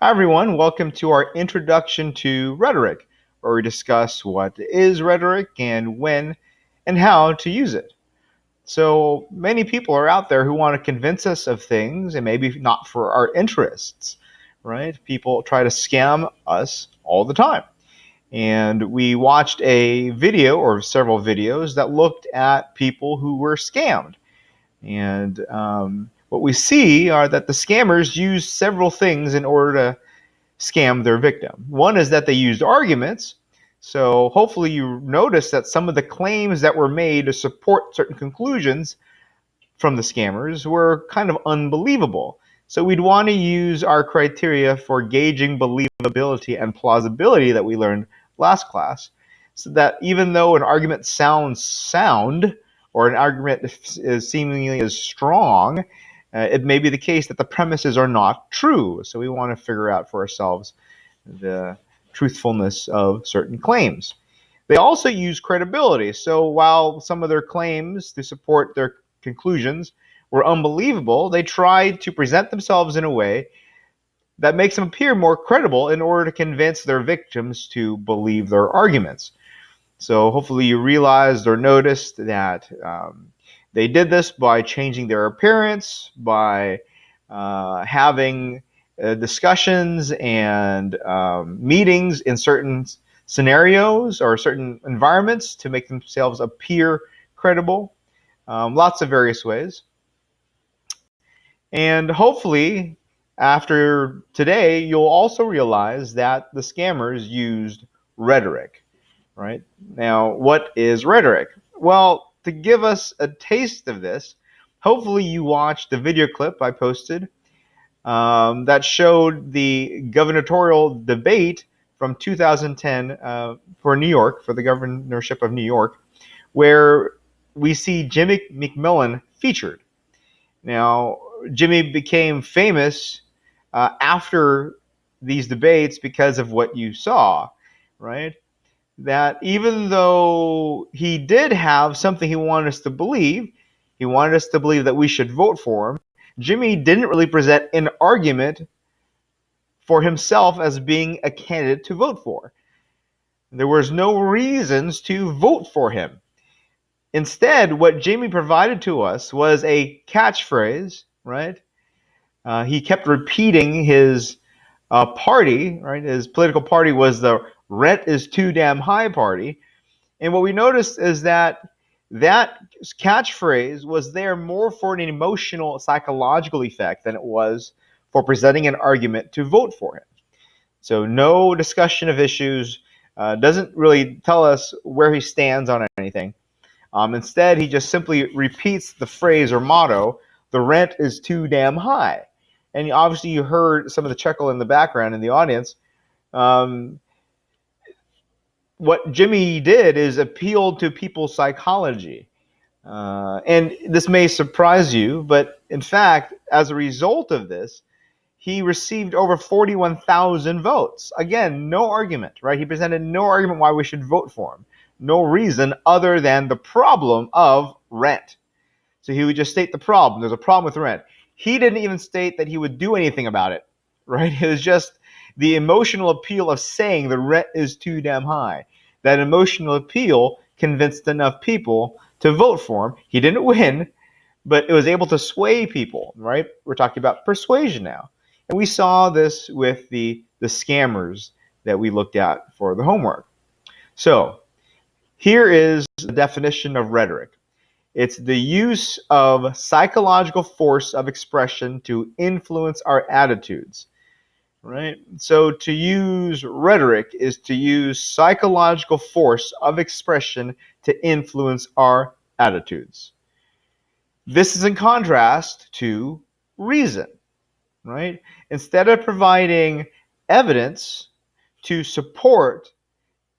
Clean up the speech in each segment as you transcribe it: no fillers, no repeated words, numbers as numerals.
Hi, everyone. Welcome to our introduction to rhetoric, where we discuss what is rhetoric and when and how to use it. So many people are out there who want to convince us of things and maybe not for our interests, right? People try to scam us all the time. And we watched a video or several videos that looked at people who were scammed. And what we see are that the scammers use several things in order to scam their victim. One is that they used arguments. So hopefully you notice that some of the claims that were made to support certain conclusions from the scammers were kind of unbelievable. So we'd want to use our criteria for gauging believability and plausibility that we learned last class, so that even though an argument sounds sound or an argument is seemingly as strong, it may be the case that the premises are not true. So we want to figure out for ourselves the truthfulness of certain claims. They also use credibility. So while some of their claims to support their conclusions were unbelievable, they tried to present themselves in a way that makes them appear more credible in order to convince their victims to believe their arguments. So hopefully you realized or noticed that they did this by changing their appearance, by having discussions and meetings in certain scenarios or certain environments to make themselves appear credible. Lots of various ways. And hopefully, after today, you'll also realize that the scammers used rhetoric, right? Now, what is rhetoric? Well, to give us a taste of this, hopefully you watched the video clip I posted that showed the gubernatorial debate from 2010 for New York, for the governorship of New York, where we see Jimmy McMillan featured. Now, Jimmy became famous after these debates because of what you saw, right? That even though he did have something he wanted us to believe, he wanted us to believe that we should vote for him, Jimmy didn't really present an argument for himself as being a candidate to vote for. There was no reasons to vote for him. Instead, what Jimmy provided to us was a catchphrase, right? He kept repeating his party, right? His political party was the rent is too damn high party. And what we noticed is that that catchphrase was there more for an emotional, psychological effect than it was for presenting an argument to vote for him. So no discussion of issues, doesn't really tell us where he stands on anything. Instead, he just simply repeats the phrase or motto, the rent is too damn high. And obviously you heard some of the chuckle in the background in the audience. What Jimmy did is appeal to people's psychology. And this may surprise you, but in fact, as a result of this, he received over 41,000 votes. Again, no argument, right? He presented no argument why we should vote for him. No reason other than the problem of rent. So he would just state the problem. There's a problem with rent. He didn't even state that he would do anything about it, right? It was just the emotional appeal of saying the rent is too damn high. That emotional appeal convinced enough people to vote for him. He didn't win, but it was able to sway people, right? We're talking about persuasion now. And we saw this with the scammers that we looked at for the homework. So here is the definition of rhetoric. It's the use of psychological force of expression to influence our attitudes, right? So to use rhetoric is to use psychological force of expression to influence our attitudes. This is in contrast to reason, right? Instead of providing evidence to support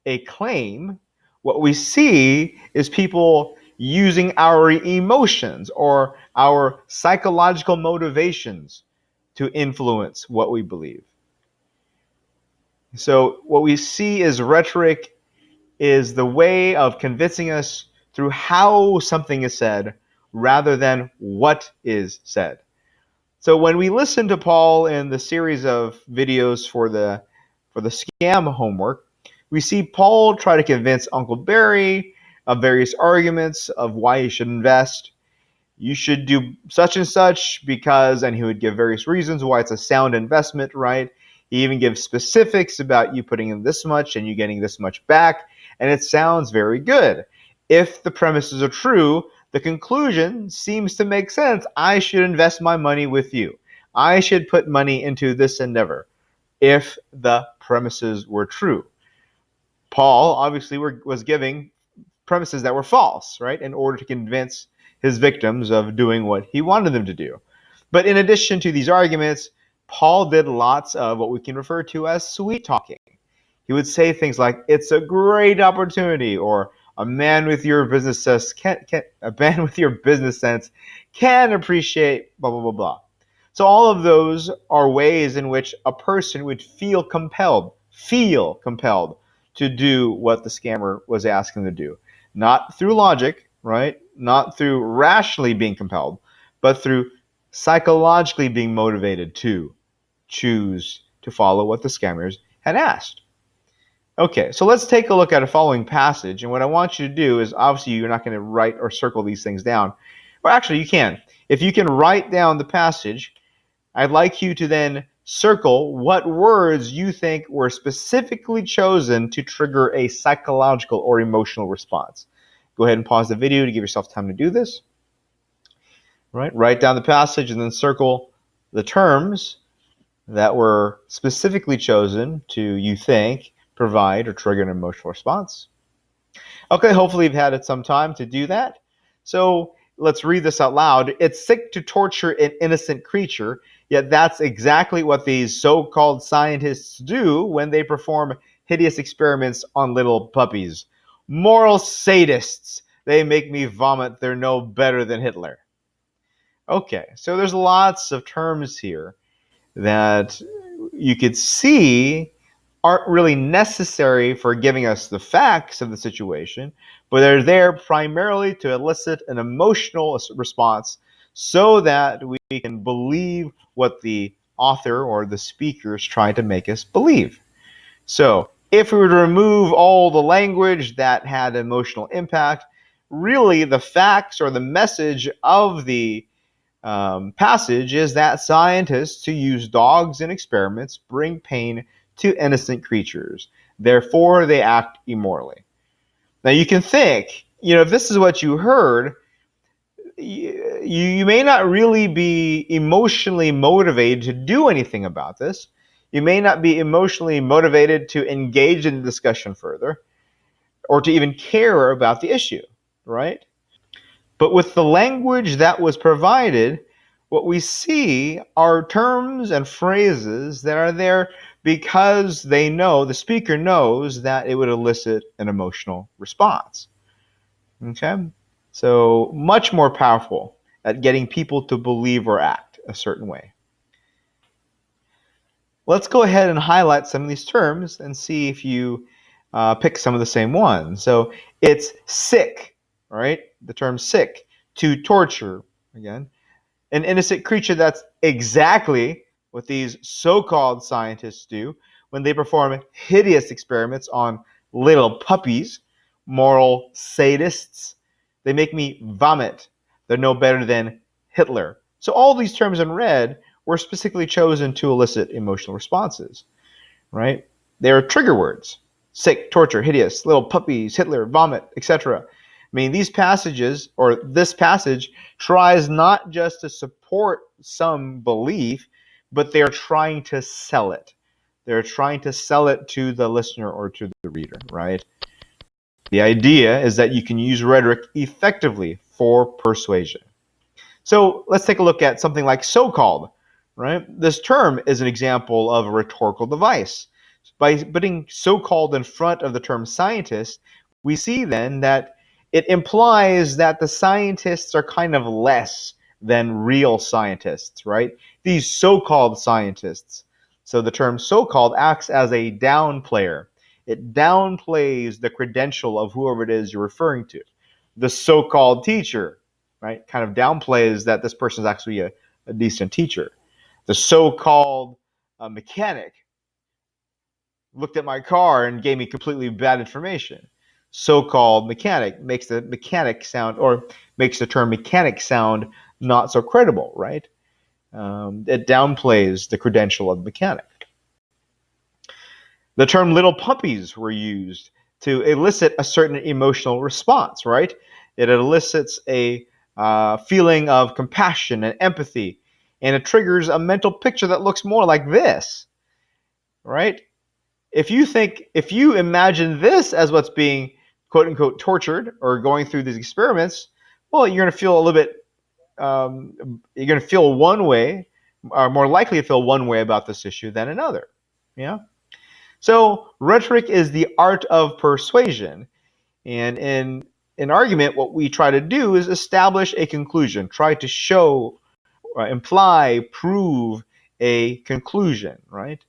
a claim, what we see is people using our emotions or our psychological motivations to influence what we believe. So what we see is rhetoric is the way of convincing us through how something is said rather than what is said. So when we listen to Paul in the series of videos for the scam homework, we see Paul try to convince Uncle Barry of various arguments of why he should invest. You should do such and such because, and he would give various reasons why it's a sound investment, right? He even gives specifics about you putting in this much and you getting this much back, and it sounds very good. If the premises are true, the conclusion seems to make sense. I should invest my money with you. I should put money into this endeavor if the premises were true. Paul obviously was giving premises that were false, right, in order to convince his victims of doing what he wanted them to do. But in addition to these arguments, Paul did lots of what we can refer to as sweet talking. He would say things like, "It's a great opportunity," or "A man with your business sense can appreciate blah blah blah blah." So all of those are ways in which a person would feel compelled to do what the scammer was asking them to do. Not through logic, right? Not through rationally being compelled, but through psychologically being motivated to choose to follow what the scammers had asked. Okay, so let's take a look at a following passage. And what I want you to do is, obviously, you're not going to write or circle these things down. Or actually, you can. If you can write down the passage, I'd like you to then circle what words you think were specifically chosen to trigger a psychological or emotional response. Go ahead and pause the video to give yourself time to do this. Right? Write down the passage and then circle the terms that were specifically chosen to, you think, provide or trigger an emotional response. Okay, hopefully you've had some time to do that. So let's read this out loud. It's sick to torture an innocent creature, yet that's exactly what these so-called scientists do when they perform hideous experiments on little puppies. Moral sadists. They make me vomit. They're no better than Hitler. Okay, so there's lots of terms here that you could see aren't really necessary for giving us the facts of the situation, but they're there primarily to elicit an emotional response so that we can believe what the author or the speaker is trying to make us believe. So if we were to remove all the language that had emotional impact, really the facts or the message of the passage is that scientists who use dogs in experiments bring pain to innocent creatures. Therefore, they act immorally. Now, you can think, if this is what you heard, you may not really be emotionally motivated to do anything about this. You may not be emotionally motivated to engage in the discussion further or to even care about the issue, right? But with the language that was provided, what we see are terms and phrases that are there because the speaker knows that it would elicit an emotional response. Okay? So much more powerful at getting people to believe or act a certain way. Let's go ahead and highlight some of these terms and see if you pick some of the same ones. So it's sick, right? The term sick. To torture, again. An innocent creature, that's exactly what these so-called scientists do when they perform hideous experiments on little puppies. Moral sadists. They make me vomit. They're no better than Hitler. So all these terms in red were specifically chosen to elicit emotional responses, right? They are trigger words. Sick, torture, hideous, little puppies, Hitler, vomit, etc. I mean, these passages, or this passage, tries not just to support some belief, but they are trying to sell it. They're trying to sell it to the listener or to the reader, right? The idea is that you can use rhetoric effectively for persuasion. So let's take a look at something like so-called, right? This term is an example of a rhetorical device. By putting so-called in front of the term scientist, we see then that it implies that the scientists are kind of less than real scientists, right? These so-called scientists. So the term so-called acts as a downplayer. It downplays the credential of whoever it is you're referring to. The so-called teacher, right, kind of downplays that this person is actually a decent teacher. The so-called mechanic looked at my car and gave me completely bad information. So-called mechanic makes the mechanic sound, or makes the term mechanic sound not so credible, right? It downplays the credential of the mechanic. The term little puppies were used to elicit a certain emotional response, right? It elicits a feeling of compassion and empathy, and it triggers a mental picture that looks more like this, right? If you imagine this as what's being quote unquote tortured or going through these experiments, well, you're going to feel a little bit, you're going to feel one way, or more likely to feel one way about this issue than another. Yeah. So rhetoric is the art of persuasion. And in an argument, what we try to do is establish a conclusion, try to show, imply, prove a conclusion, right?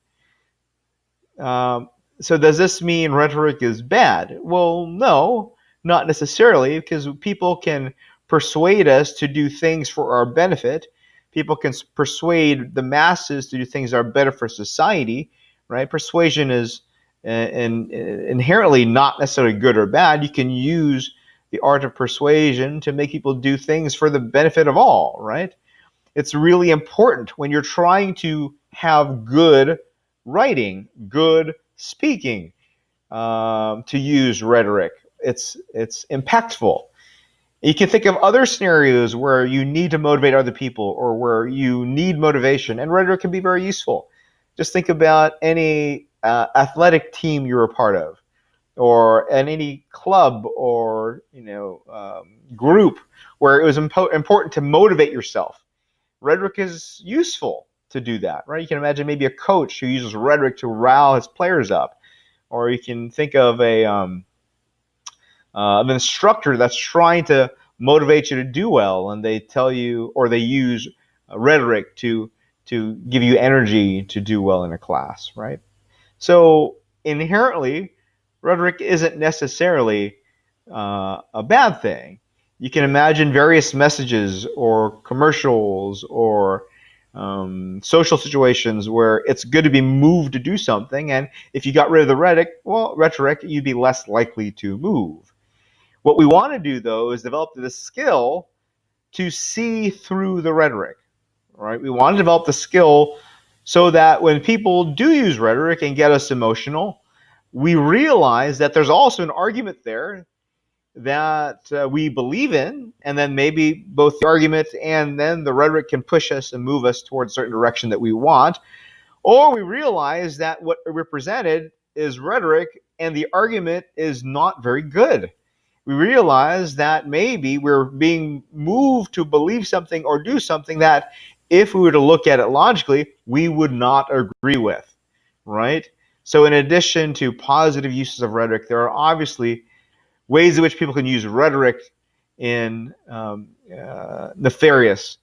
Um, so does this mean rhetoric is bad? Well, no, not necessarily, because people can persuade us to do things for our benefit. People can persuade the masses to do things that are better for society, right? Persuasion is inherently not necessarily good or bad. You can use the art of persuasion to make people do things for the benefit of all, right? It's really important when you're trying to have good writing, good speaking, to use rhetoric. It's impactful. You can think of other scenarios where you need to motivate other people or where you need motivation, and rhetoric can be very useful. Just think about any athletic team you're a part of, or in any club or group where it was important to motivate yourself. Rhetoric is useful to do that, right? You can imagine maybe a coach who uses rhetoric to rile his players up, or you can think of an instructor that's trying to motivate you to do well, and they tell you, or they use rhetoric to give you energy to do well in a class, right? So inherently, rhetoric isn't necessarily a bad thing. You can imagine various messages or commercials or social situations where it's good to be moved to do something, and if you got rid of the rhetoric, you'd be less likely to move. What we want to do, though, is develop the skill to see through the rhetoric, right? We want to develop the skill so that when people do use rhetoric and get us emotional, we realize that there's also an argument there that we believe in, and then maybe both the argument and then the rhetoric can push us and move us towards a certain direction that we want. Or we realize that what we presented is rhetoric and the argument is not very good. We realize that maybe we're being moved to believe something or do something that, if we were to look at it logically, we would not agree with, right? So in addition to positive uses of rhetoric, there are obviously ways in which people can use rhetoric in nefarious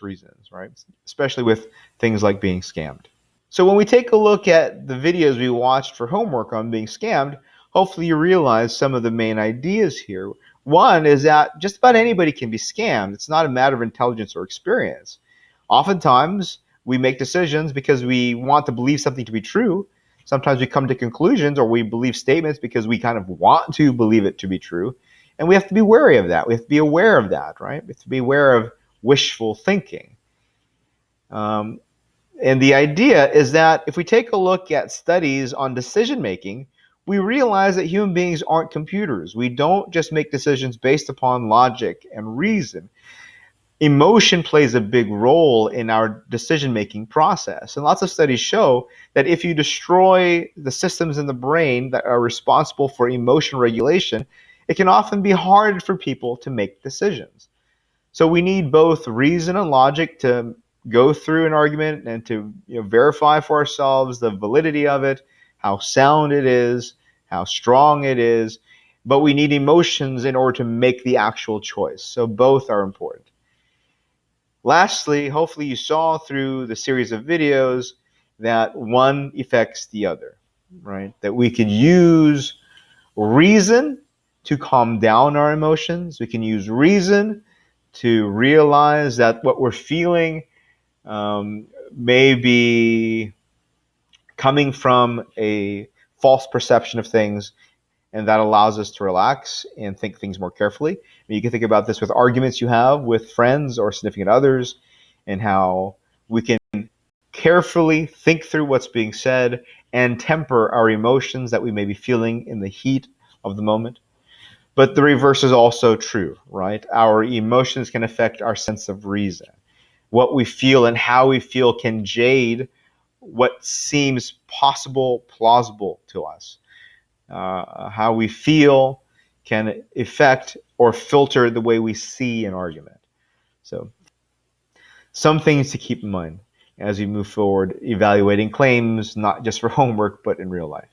reasons, right? Especially with things like being scammed. So when we take a look at the videos we watched for homework on being scammed, hopefully you realize some of the main ideas here. One is that just about anybody can be scammed. It's not a matter of intelligence or experience. Oftentimes, we make decisions because we want to believe something to be true. Sometimes we come to conclusions or we believe statements because we kind of want to believe it to be true. And we have to be wary of that. We have to be aware of that, right? We have to be aware of wishful thinking. And the idea is that if we take a look at studies on decision making, we realize that human beings aren't computers. We don't just make decisions based upon logic and reason. Emotion plays a big role in our decision-making process. And lots of studies show that if you destroy the systems in the brain that are responsible for emotion regulation, it can often be hard for people to make decisions. So we need both reason and logic to go through an argument and to verify for ourselves the validity of it, how sound it is, how strong it is. But we need emotions in order to make the actual choice. So both are important. Lastly, hopefully you saw through the series of videos that one affects the other, right? That we could use reason to calm down our emotions. We can use reason to realize that what we're feeling may be coming from a false perception of things, and that allows us to relax and think things more carefully. You can think about this with arguments you have with friends or significant others, and how we can carefully think through what's being said and temper our emotions that we may be feeling in the heat of the moment. But the reverse is also true, right? Our emotions can affect our sense of reason. What we feel and how we feel can jade what seems possible, plausible to us. How we feel can affect or filter the way we see an argument. So, some things to keep in mind as we move forward, evaluating claims, not just for homework, but in real life.